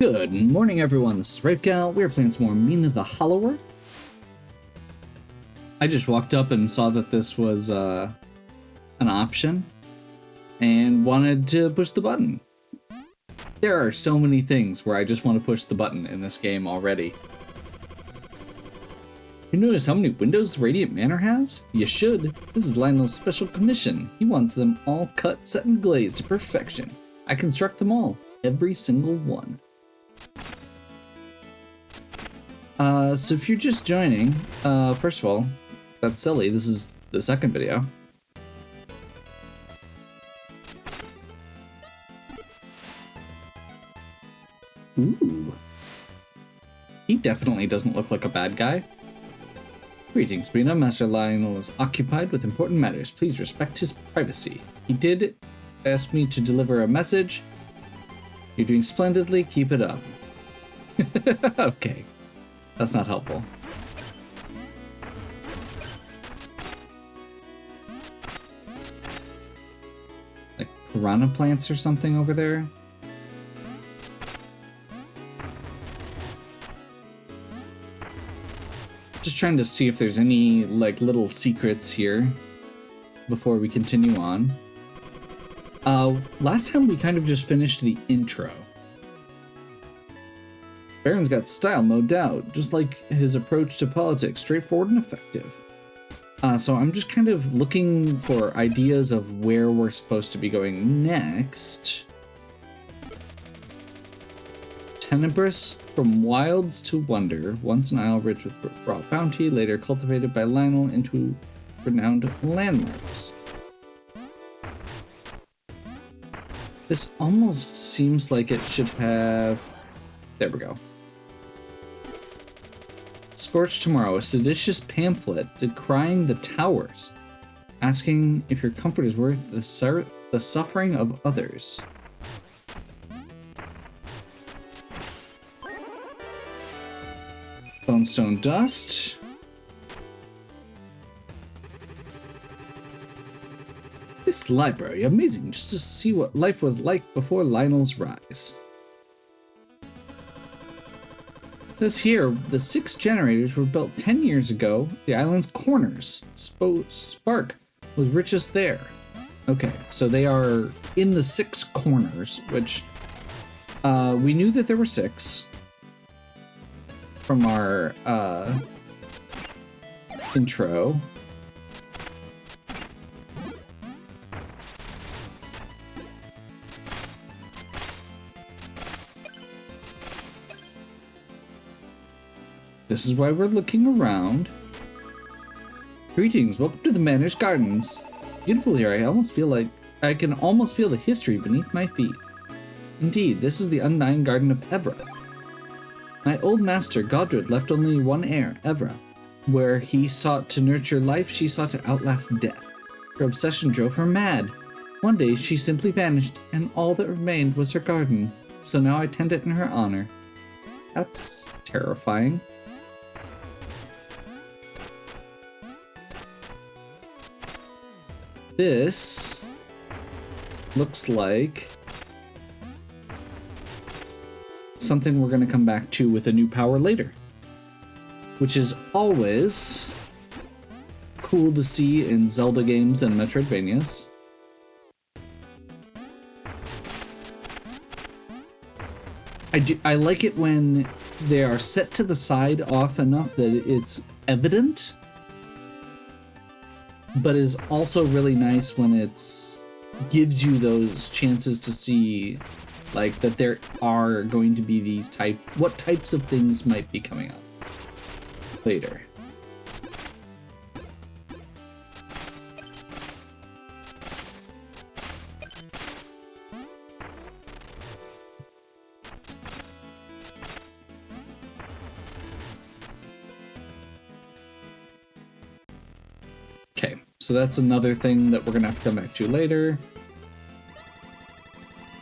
Good morning, everyone. This is Ravegal. We're playing some more Mina the Hollower. I just walked up and saw that this was an option and wanted to push the button. There are so many things where I just want to push the button in this game already. You notice how many windows Radiant Manor has? You should. This is Lionel's special commission. He wants them all cut, set, and glazed to perfection. I construct them all. Every single one. So if you're just joining, first of all, that's silly. This is the second video. Ooh. He definitely doesn't look like a bad guy. Greetings, Mina. Master Lionel is occupied with important matters. Please respect his privacy. He did ask me to deliver a message. You're doing splendidly. Keep it up. Okay. That's not helpful. Like piranha plants or something over there? Just trying to see if there's any like little secrets here before we continue on. Last time we kind of just finished the intro. Baron's got style, no doubt, just like his approach to politics, straightforward and effective. So I'm just kind of looking for ideas of where we're supposed to be going next. Tenebrous, from wilds to wonder, once an isle rich with raw bounty, later cultivated by Lionel into renowned landmarks. This almost seems like it should have... There we go. Scorched Tomorrow, a seditious pamphlet decrying the towers, asking if your comfort is worth the suffering of others. Bonestone Dust. This library, amazing, just to see what life was like before Lionel's rise. It says here, the 6 generators were built 10 years ago. The island's corners. Spark was richest there. Okay, so they are in the 6 corners, which we knew that there were 6 from our intro. This is why we're looking around. Greetings, welcome to the Manor's Gardens. Beautiful here, I can almost feel the history beneath my feet. Indeed, this is the Undying Garden of Evra. My old master, Godred, left only one heir, Evra. Where he sought to nurture life, she sought to outlast death. Her obsession drove her mad. One day, she simply vanished, and all that remained was her garden. So now I tend it in her honor. That's terrifying. This looks like something we're going to come back to with a new power later, which is always cool to see in Zelda games and Metroidvanias. I like it when they are set to the side off enough that it's evident, but is also really nice when it's gives you those chances to see like that there are going to be these what types of things might be coming up later. Okay, so that's another thing that we're gonna have to come back to later.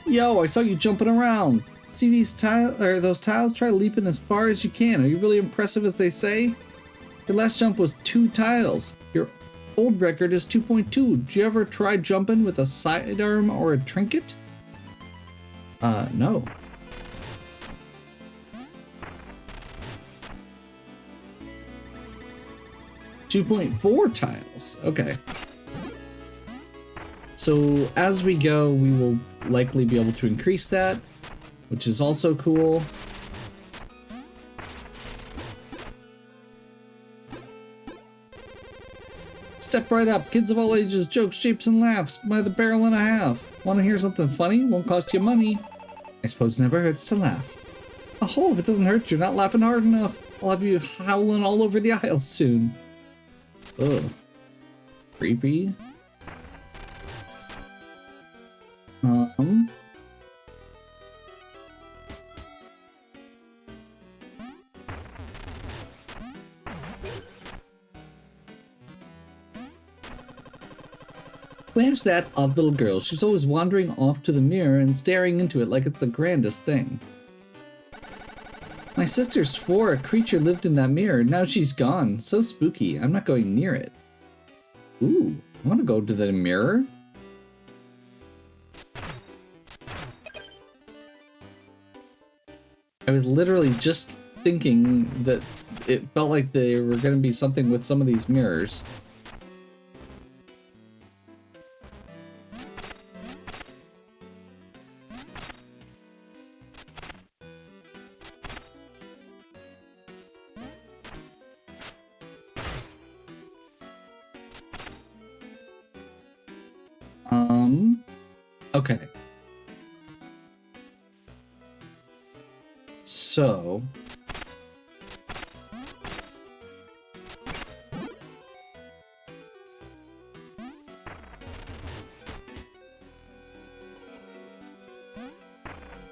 Yo, I saw you jumping around. See these those tiles? Try leaping as far as you can. Are you really impressive as they say? Your last jump was 2 tiles. Your old record is 2.2. Did you ever try jumping with a sidearm or a trinket? No. 2.4 tiles. Okay. So as we go, we will likely be able to increase that, which is also cool. Step right up. Kids of all ages, jokes, shapes, and laughs by the barrel and a half. Want to hear something funny? Won't cost you money. I suppose it never hurts to laugh. Oh, if it doesn't hurt, you're not laughing hard enough. I'll have you howling all over the aisles soon. Ugh. Creepy. Where's that odd little girl? She's always wandering off to the mirror and staring into it like it's the grandest thing. My sister swore a creature lived in that mirror. Now she's gone. So spooky. I'm not going near it. Ooh, I want to go to the mirror. I was literally just thinking that it felt like there were going to be something with some of these mirrors. Okay. So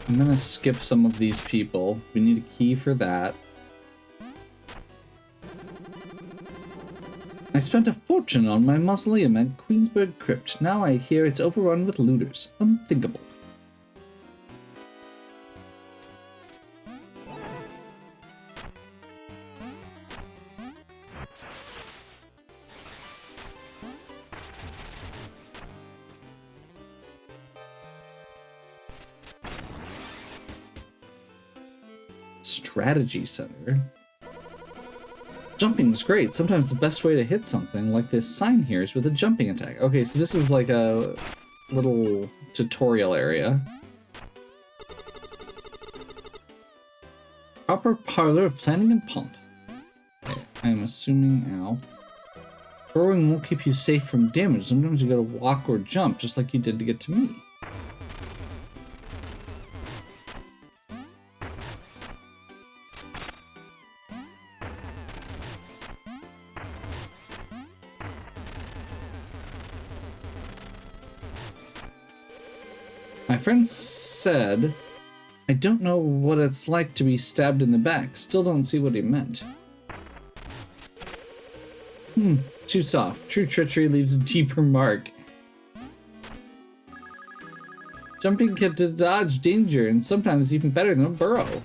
I'm gonna skip some of these people. We need a key for that. I spent a fortune on my mausoleum at Queensburg Crypt. Now I hear it's overrun with looters. Unthinkable. Strategy Center. Jumping is great. Sometimes the best way to hit something like this sign here is with a jumping attack. Okay, so this is like a little tutorial area. Proper parlor of planning and pomp. Okay, I'm assuming, ow. Throwing won't keep you safe from damage. Sometimes you gotta walk or jump, just like you did to get to me. My friend said, I don't know what it's like to be stabbed in the back. Still don't see what he meant. Too soft. True treachery leaves a deeper mark. Jumping can dodge danger, and sometimes even better than a burrow.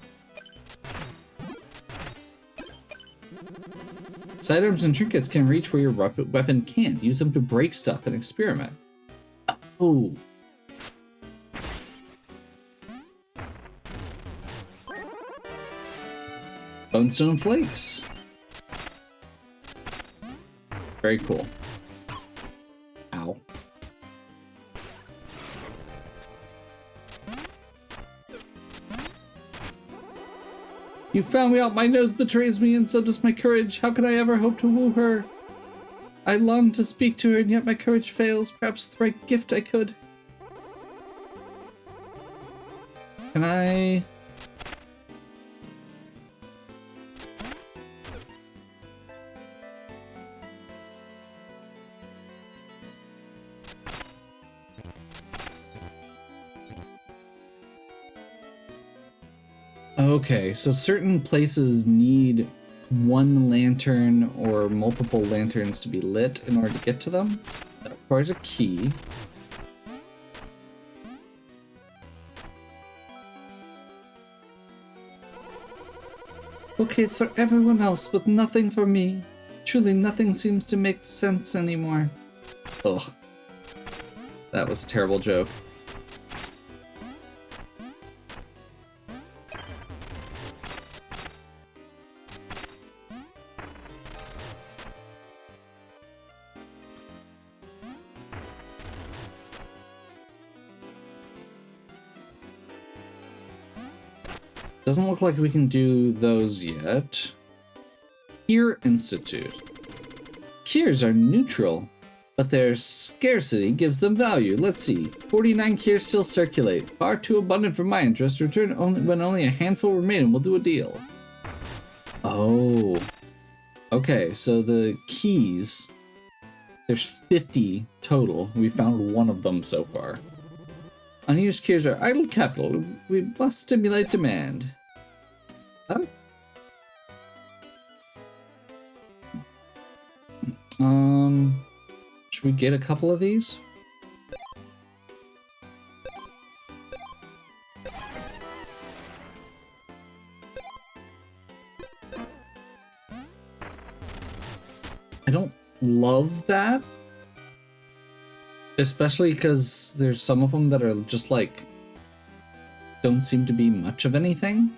Sidearms and trinkets can reach where your weapon can't. Use them to break stuff and experiment. Oh. Bonestone flakes. Very cool. Ow. You found me out. My nose betrays me, and so does my courage. How could I ever hope to woo her? I long to speak to her, and yet my courage fails. Perhaps with the right gift I could. Can I... Okay, so certain places need one lantern or multiple lanterns to be lit in order to get to them. That requires a key. Okay, it's for everyone else, but nothing for me. Truly, nothing seems to make sense anymore. Ugh. That was a terrible joke. Doesn't look like we can do those yet. Kier Institute. Kiers are neutral, but their scarcity gives them value. Let's see. 49 Kiers still circulate. Far too abundant for my interest. Return only when only a handful remain and we'll do a deal. Oh. Okay, so the keys, there's 50 total. We found one of them so far. Unused Kiers are idle capital. We must stimulate demand. Oh. Should we get a couple of these? I don't love that. Especially because there's some of them that are just like, don't seem to be much of anything.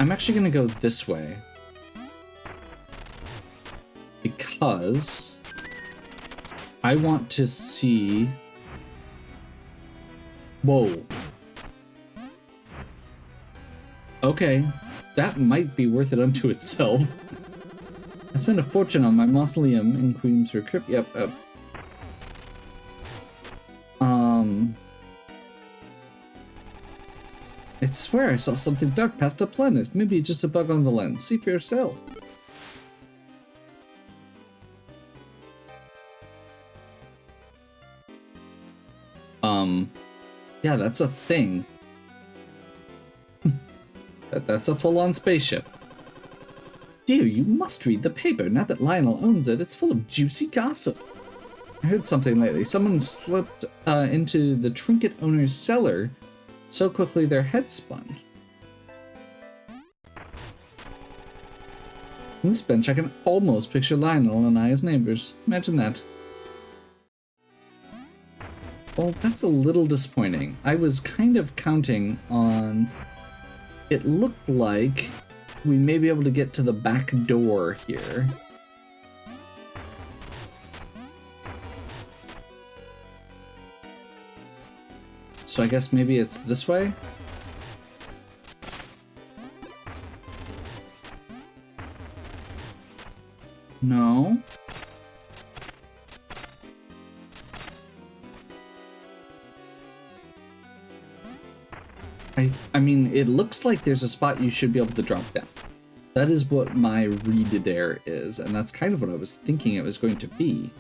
I'm actually gonna go this way. Because I want to see... Whoa. Okay, that might be worth it unto itself. I spent a fortune on my mausoleum in Queensford Crypt. Yep. I swear I saw something dark past a planet. Maybe it's just a bug on the lens. See for yourself. Yeah, that's a thing. That's a full-on spaceship. Dear, you must read the paper. Now that Lionel owns it, it's full of juicy gossip. I heard something lately. Someone slipped into the trinket owner's cellar so quickly their head spun. On this bench, I can almost picture Lionel and I as neighbors. Imagine that. Well, that's a little disappointing. I was kind of counting on... It looked like we may be able to get to the back door here. So I guess maybe it's this way? No. I mean, it looks like there's a spot you should be able to drop down. That is what my read there is, and that's kind of what I was thinking it was going to be.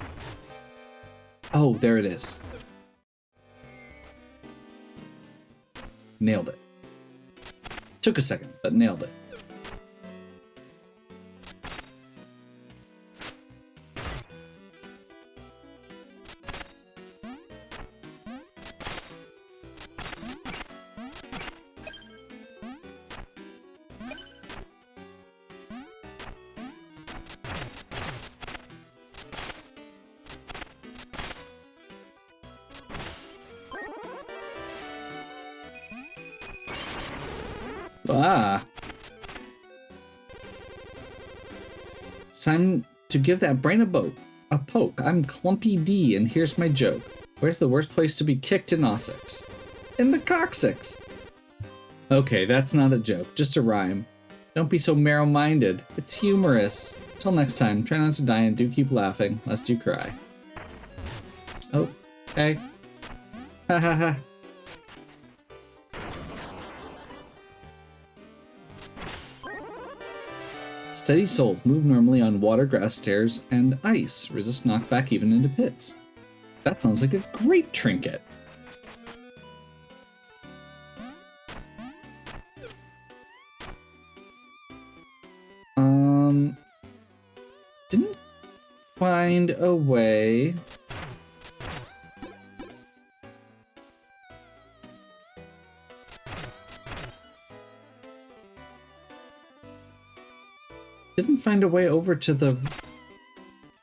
Oh, there it is. Nailed it. Took a second, but nailed it. Ah. It's time to give that brain a poke. I'm Clumpy D, and here's my joke. Where's the worst place to be kicked in Ossex? In the coccyx. Okay, that's not a joke, just a rhyme. Don't be so narrow-minded. It's humorous. Till next time, try not to die and do keep laughing, lest you cry. Oh, okay. Ha ha ha. Steady souls move normally on water, grass, stairs, and ice. Resist knockback even into pits. That sounds like a great trinket. Didn't find a way. Didn't find a way over to the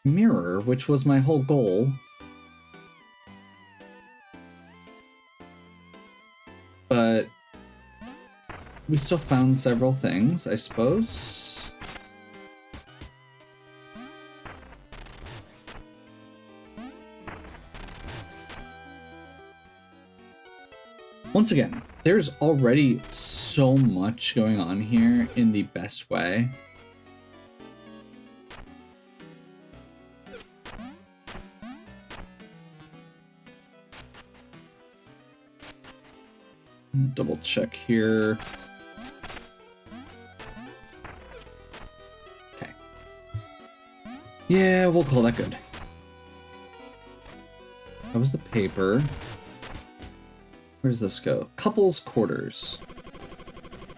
mirror, which was my whole goal. But we still found several things, I suppose. Once again, there's already so so much going on here in the best way. Double check here. Okay. Yeah, we'll call that good. That was the paper. Where's this go? Couple's quarters.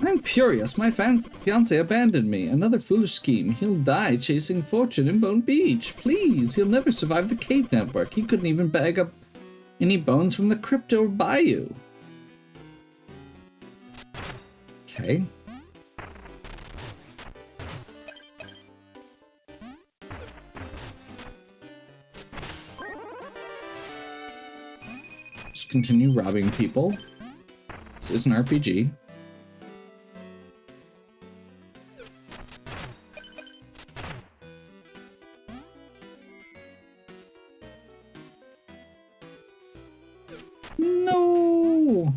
I'm furious. My fiance abandoned me. Another foolish scheme. He'll die chasing fortune in Bone Beach. Please, he'll never survive the cave network. He couldn't even bag up any bones from the crypt or bayou. Okay. Just continue robbing people. This is an RPG. No.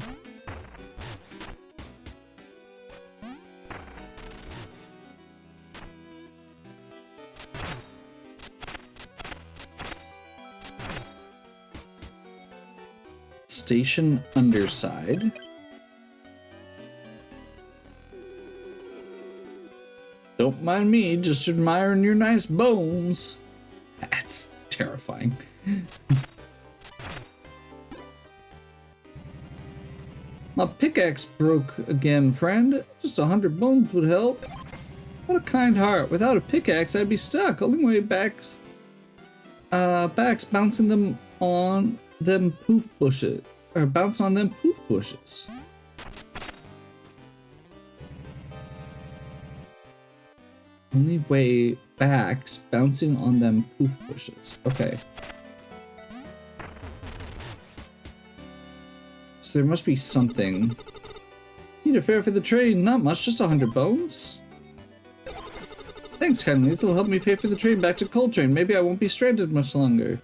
Station underside. Don't mind me, just admiring your nice bones. That's terrifying. My pickaxe broke again, friend. Just 100 bones would help. What a kind heart. Without a pickaxe, I'd be stuck. Only way back's bouncing them on them poof bushes. Or bouncing on them poof bushes. Only way back's bouncing on them poof bushes. Okay. So there must be something. Need a fare for the train. Not much, just 100 bones. Thanks, kindly. This'll help me pay for the train back to Coltrane. Maybe I won't be stranded much longer.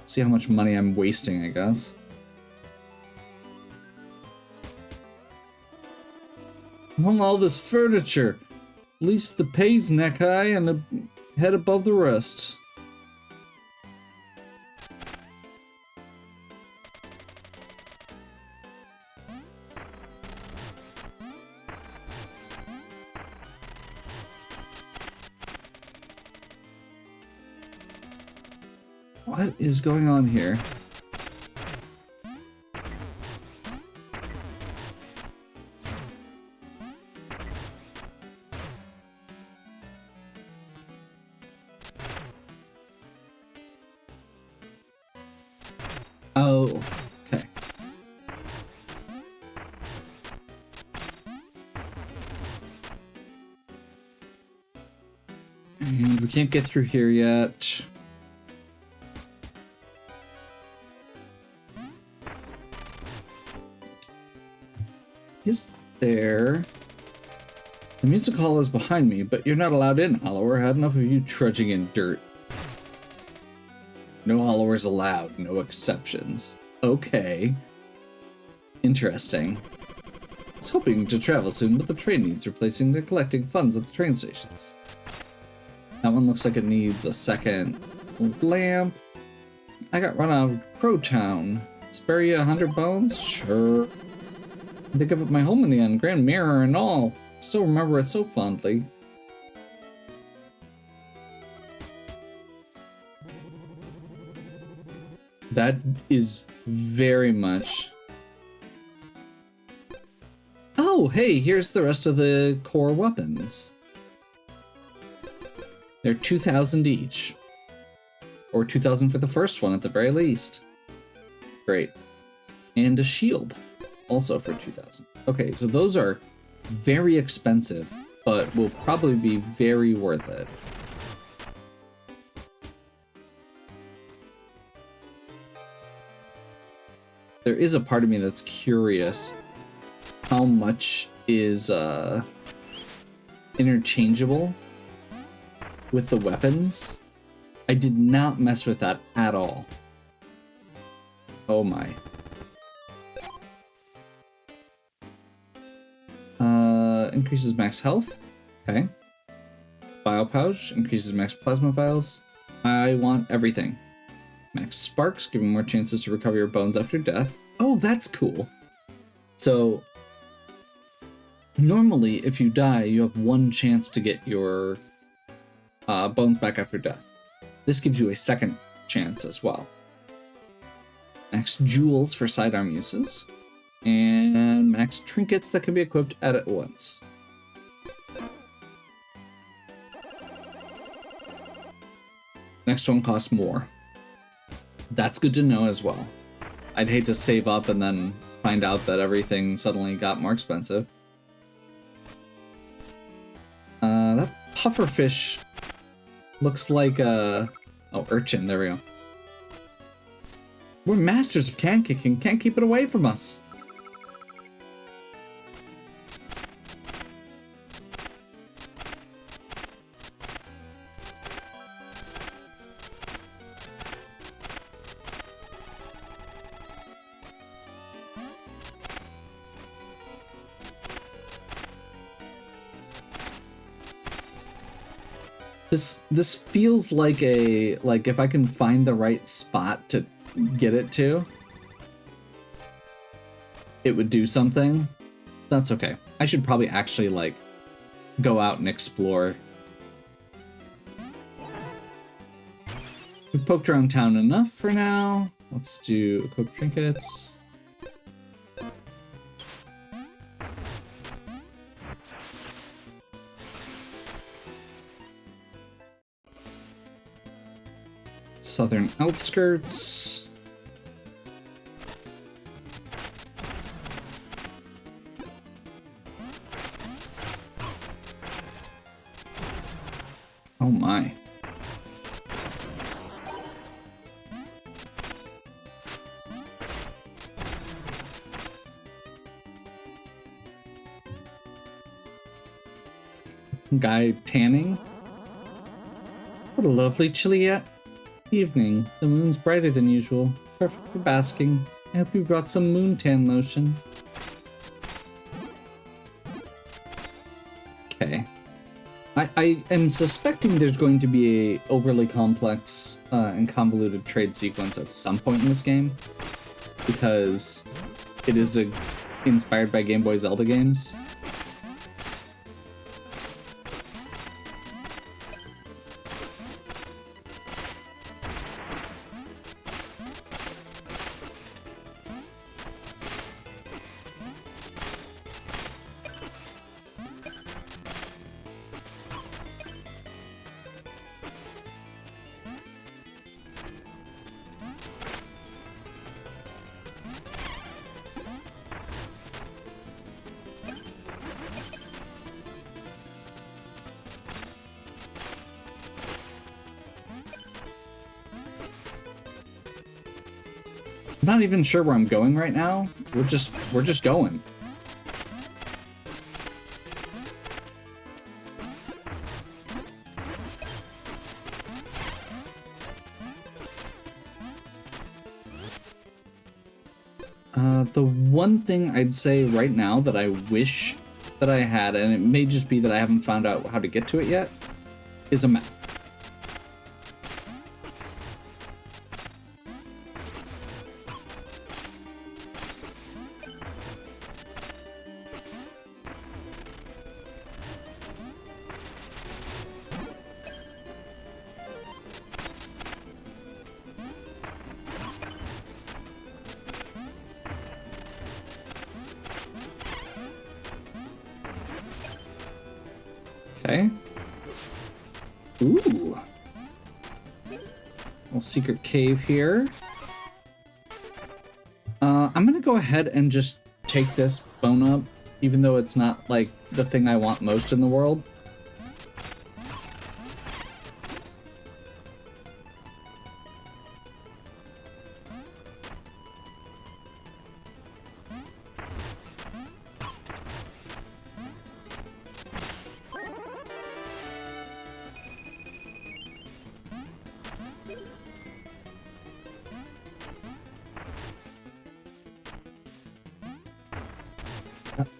See how much money I'm wasting, I guess. Among all this furniture, at least the pay's neck high and a head above the rest. What is going on here? Oh, okay. And we can't get through here yet. Is there... The music hall is behind me, but you're not allowed in, Hollower. I had enough of you trudging in dirt. No Hollowers allowed, no exceptions. Okay. Interesting. I was hoping to travel soon, but the train needs replacing. They're collecting funds at the train stations. That one looks like it needs a second lamp. I got run out of Crowtown. Spare you 100 bones? Sure. I had to give up my home in the end, grand mirror and all. Still remember it so fondly. That is very much... Oh, hey, here's the rest of the core weapons. They're 2,000 each. Or 2,000 for the first one at the very least. Great. And a shield. Also for 2,000. Okay, so those are very expensive, but will probably be very worth it. There is a part of me that's curious how much is interchangeable with the weapons. I did not mess with that at all. Oh my. increases max health. Okay. Bio pouch increases max plasma vials. I want everything. Max sparks, giving more chances to recover your bones after death. Oh, that's cool. So normally, if you die, you have one chance to get your bones back after death. This gives you a second chance as well. Max jewels for sidearm uses. And max trinkets that can be equipped at once. Next one costs more. That's good to know as well. I'd hate to save up and then find out that everything suddenly got more expensive. That pufferfish looks like a... Oh, urchin, there we go. We're masters of can kicking, can't keep it away from us. This feels like if I can find the right spot to get it to, it would do something. That's okay. I should probably actually like go out and explore. We've poked around town enough for now. Let's do equip trinkets. Southern outskirts. Oh my. Guy tanning. What a lovely chilly evening. The moon's brighter than usual. Perfect for basking. I hope you brought some moon tan lotion. Okay. I am suspecting there's going to be a overly complex and convoluted trade sequence at some point in this game, because it is inspired by Game Boy Zelda games. I'm not even sure where I'm going right now. We're just going. The one thing I'd say right now that I wish that I had, and it may just be that I haven't found out how to get to it yet, is a map. Okay. Ooh. Little secret cave here. I'm gonna go ahead and just take this bone up, even though it's not like the thing I want most in the world.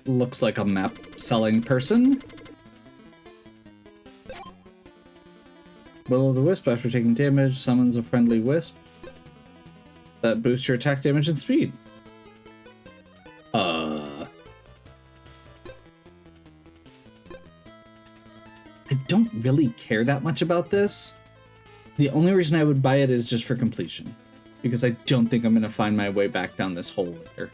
looks like a map selling person. Will of the Wisp, after taking damage, summons a friendly wisp that boosts your attack damage and speed. I don't really care that much about this. The only reason I would buy it is just for completion, because I don't think I'm going to find my way back down this hole later.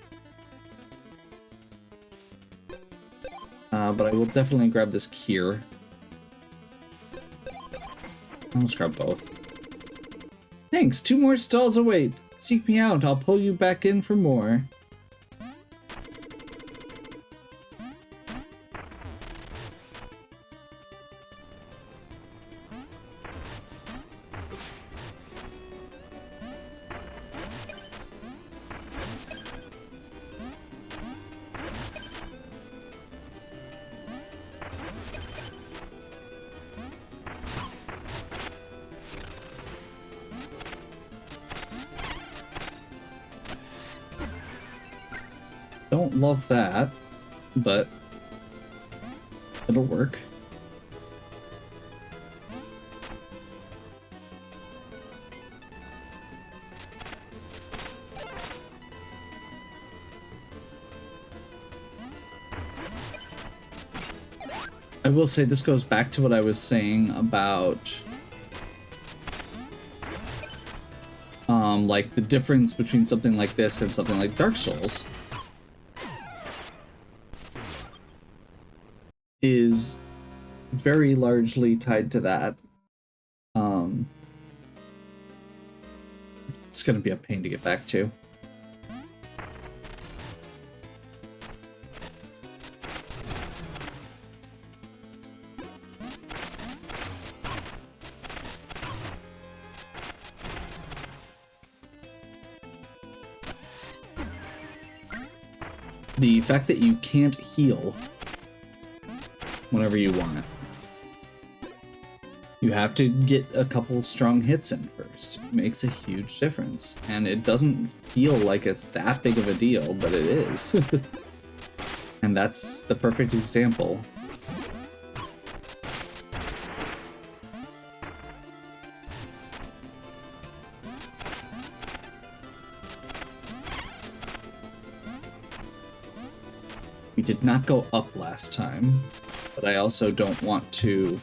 But I will definitely grab this Kier. I'll just grab both. Thanks, 2 more stalls await. Seek me out, I'll pull you back in for more. Don't love that, but it'll work. I will say this goes back to what I was saying about like the difference between something like this and something like Dark Souls is very largely tied to that. It's gonna be a pain to get back to. The fact that you can't heal whenever you want it. You have to get a couple strong hits in first. It makes a huge difference. And it doesn't feel like it's that big of a deal, but it is. And that's the perfect example. We did not go up last time, but I also don't want to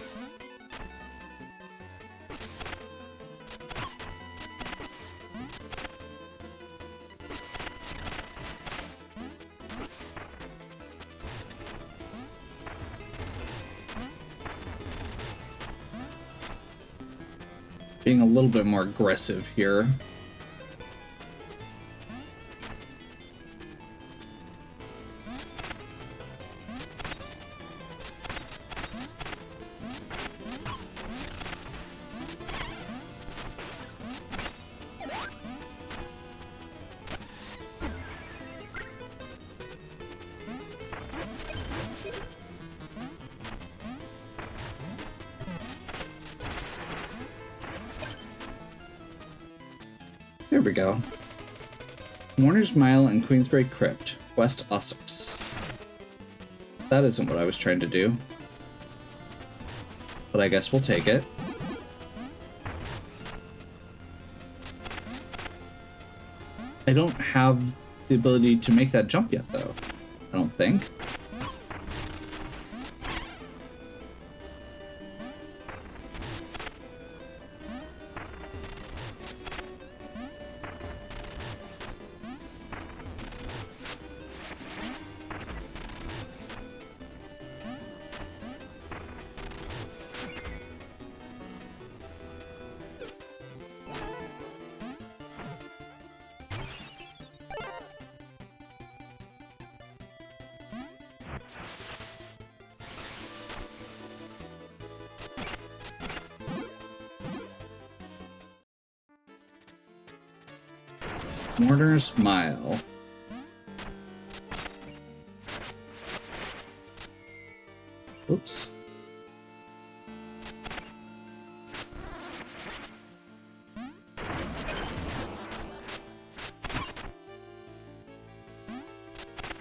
being a little bit more aggressive here. There we go. Warner's Mile and Queensbury Crypt, West Sussex. That isn't what I was trying to do. But I guess we'll take it. I don't have the ability to make that jump yet, though. I don't think. Warner's Mile. Oops.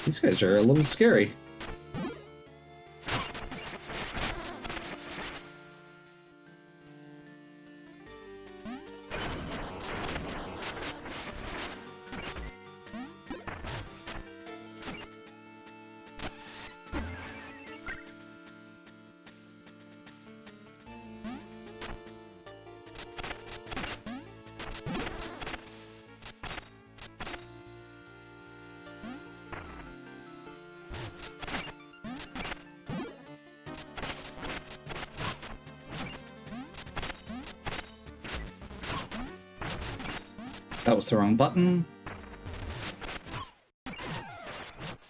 These guys are a little scary. That was the wrong button.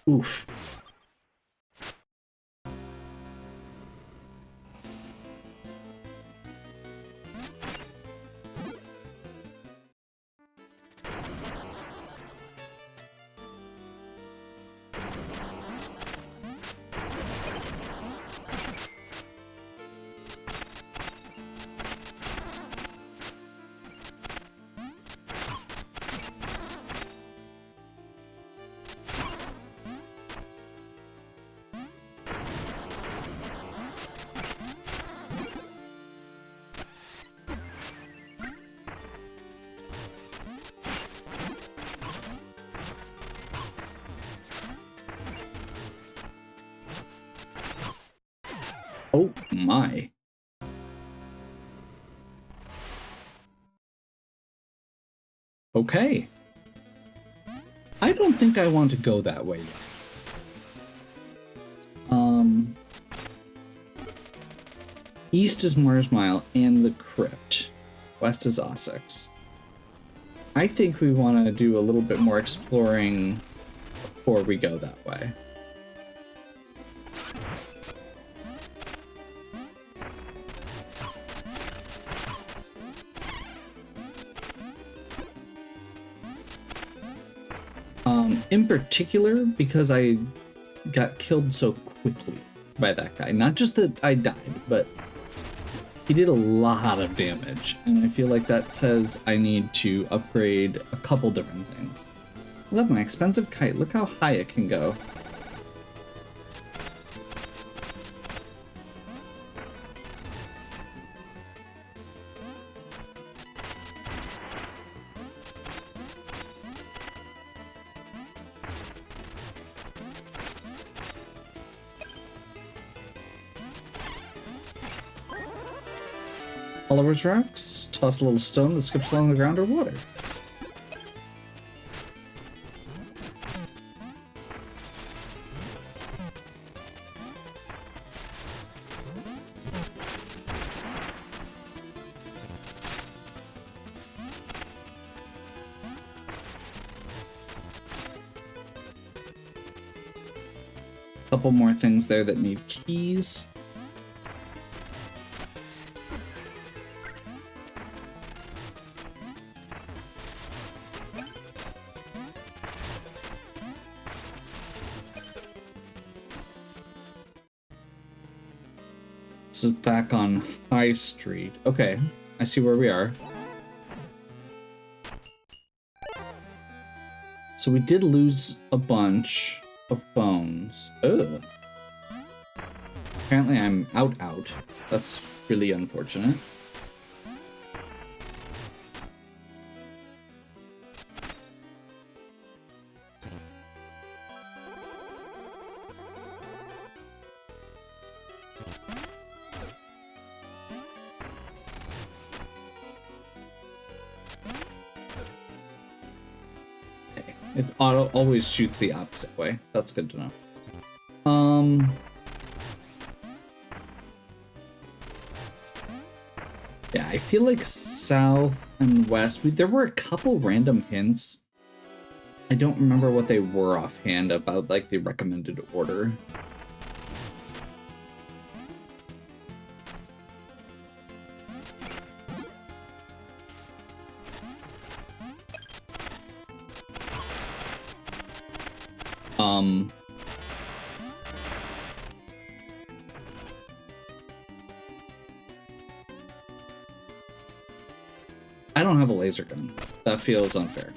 Oof. Oh my. Okay. I don't think I want to go that way yet. East is Mars Mile and the Crypt. West is Ossex. I think we want to do a little bit more exploring before we go that way. In particular, because I got killed so quickly by that guy. Not just that I died, but he did a lot of damage. And I feel like that says I need to upgrade a couple different things. I love my expensive kite. Look how high it can go. Hollower's rocks. Toss a little stone that skips along the ground or water. Couple more things there that need keys. This is back on High Street. Okay, I see where we are. So we did lose a bunch of bones. Ugh. Apparently I'm out. That's really unfortunate. It always shoots the opposite way. That's good to know. Yeah, I feel like south and west, there were a couple random hints. I don't remember what they were offhand about, like, the recommended order. I don't have a laser gun. That feels unfair.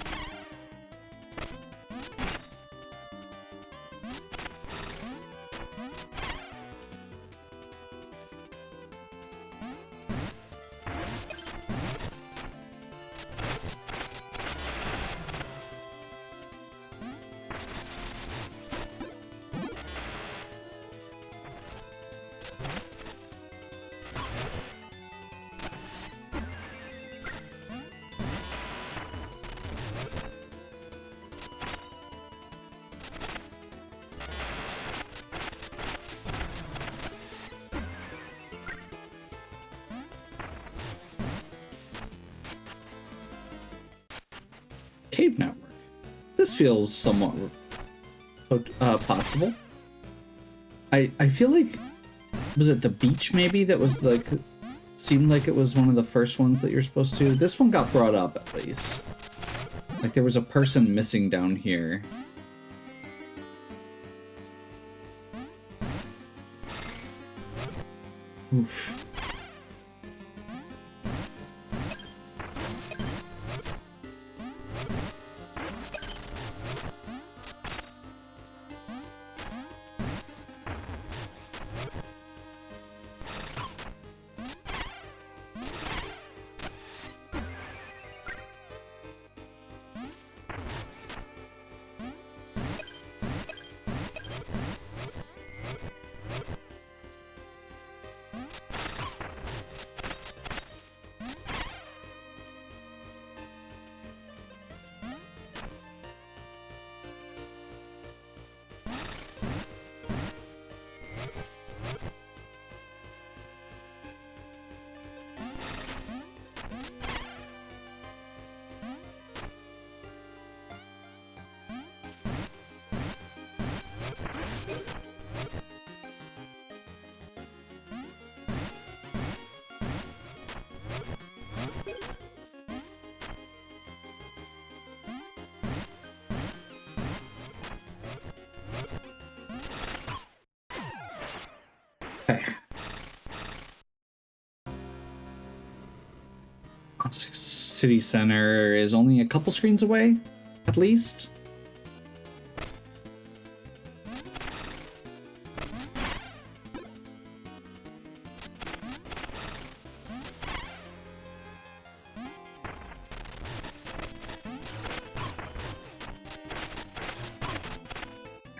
cave network. This feels somewhat possible. I feel like, was it the beach maybe that was like, seemed like it was one of the first ones that you're supposed to? This one got brought up at least. Like there was a person missing down here. Oof. Okay. City Center is only a couple screens away, at least.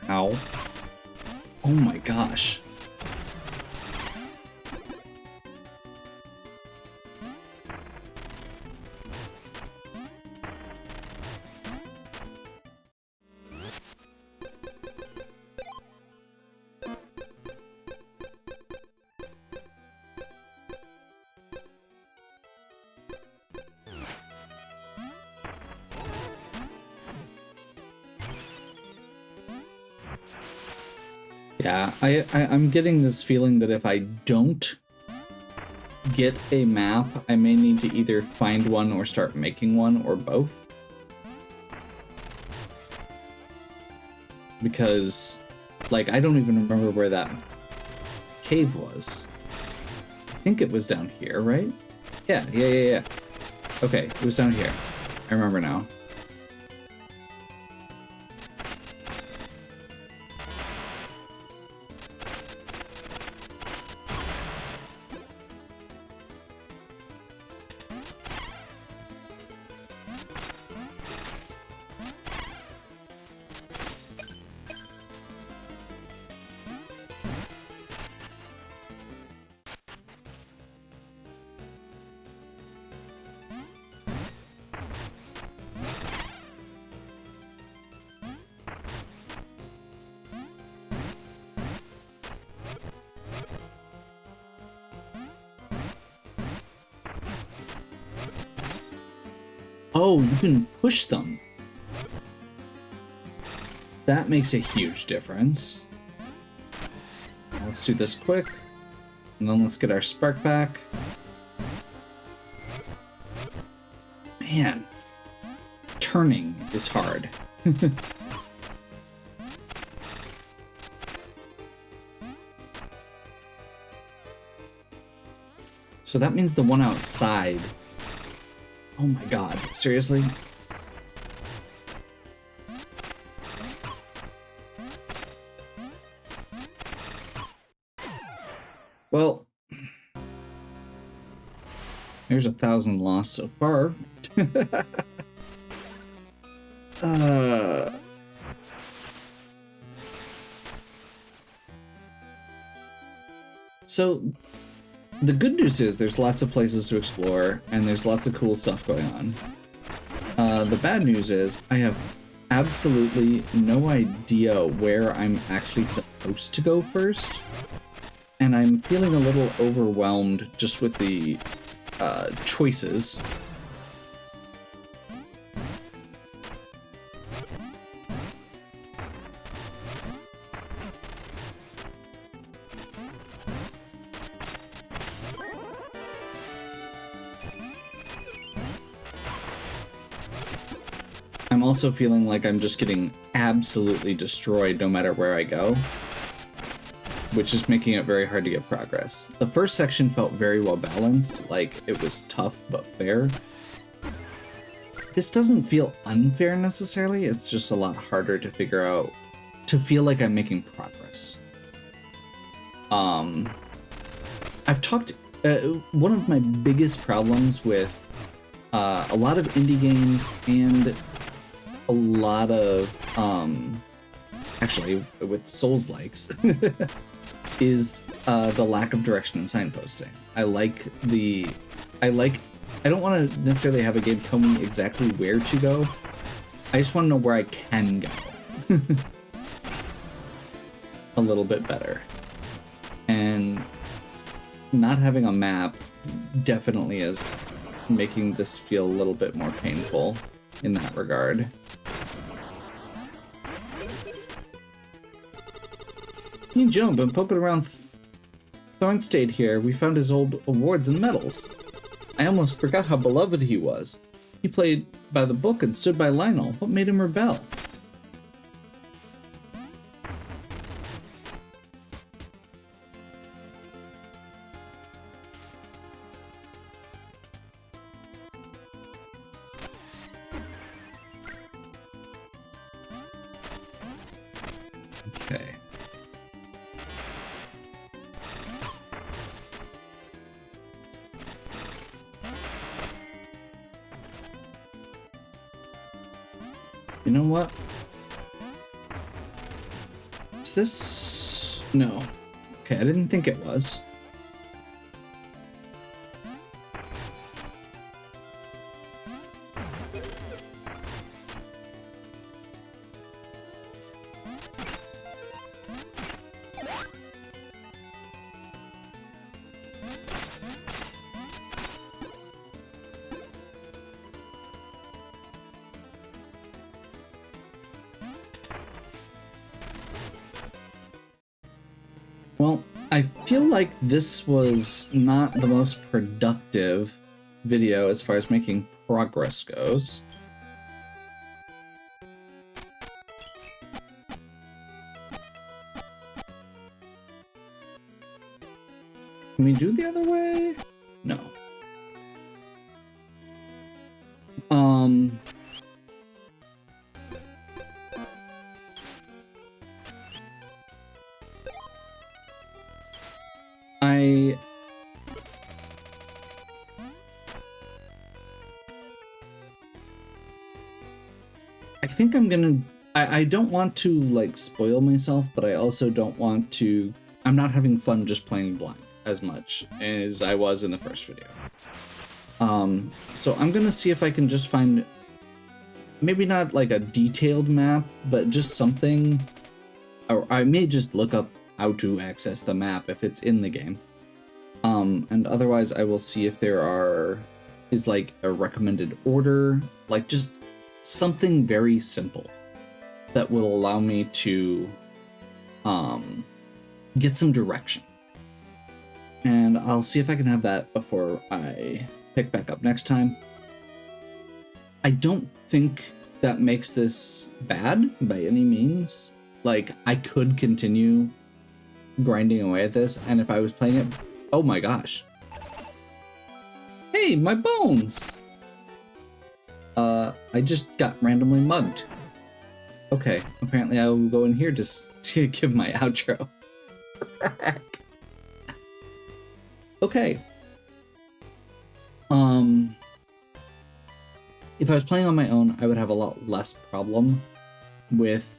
Ow. Oh my gosh. Yeah, I'm getting this feeling that if I don't get a map, I may need to either find one or start making one, or both. Because, like, I don't even remember where that cave was. I think it was down here, right? Yeah. Okay, it was down here. I remember now. Oh, you can push them. That makes a huge difference. Let's do this quick. And then let's get our spark back. Man, turning is hard. So that means the one outside. Oh my god, seriously? Well, there's 1,000 lost so far. So the good news is there's lots of places to explore and there's lots of cool stuff going on. The bad news is I have absolutely no idea where I'm actually supposed to go first. And I'm feeling a little overwhelmed just with the choices. I'm also feeling like I'm just getting absolutely destroyed no matter where I go, which is making it very hard to get progress. The first section felt very well balanced, like it was tough but fair. This doesn't feel unfair necessarily, it's just a lot harder to figure out, to feel like I'm making progress. I've talked, one of my biggest problems with a lot of indie games and a lot of, actually with Souls-likes, is the lack of direction and signposting. I don't want to necessarily have a game tell me exactly where to go. I just want to know where I can go. A little bit better. And not having a map definitely is making this feel a little bit more painful in that regard. Me and Joan been poking around Thornstade here. We found his old awards and medals. I almost forgot how beloved he was. He played by the book and stood by Lionel. What made him rebel? Okay. You know what? Is this... No. Okay, I didn't think it was. Well, I feel like this was not the most productive video as far as making progress goes. Can we do the other way? No. I think I'm gonna... I don't want to, like, spoil myself, but I also don't want to... I'm not having fun just playing blind as much as I was in the first video. So I'm gonna see if I can just find... Maybe not, like, a detailed map, but just something... Or I may just look up how to access the map if it's in the game. And otherwise I will see if there is like a recommended order, like just something very simple that will allow me to get some direction. And I'll see if I can have that before I pick back up next time. I don't think that makes this bad by any means. Like, I could continue grinding away at this, and if I was playing it... Oh my gosh. Hey, my bones! I just got randomly mugged. Okay, apparently I will go in here just to give my outro. Okay. If I was playing on my own, I would have a lot less problem with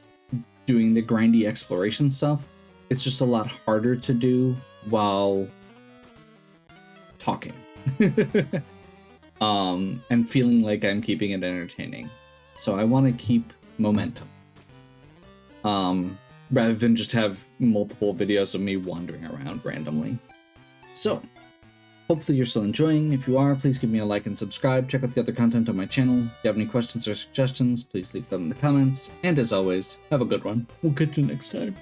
doing the grindy exploration stuff. It's just a lot harder to do while talking. And feeling like I'm keeping it entertaining. So I want to keep momentum. Rather than just have multiple videos of me wandering around randomly. So, hopefully you're still enjoying. If you are, please give me a like and subscribe. Check out the other content on my channel. If you have any questions or suggestions, please leave them in the comments. And as always, have a good one. We'll catch you next time.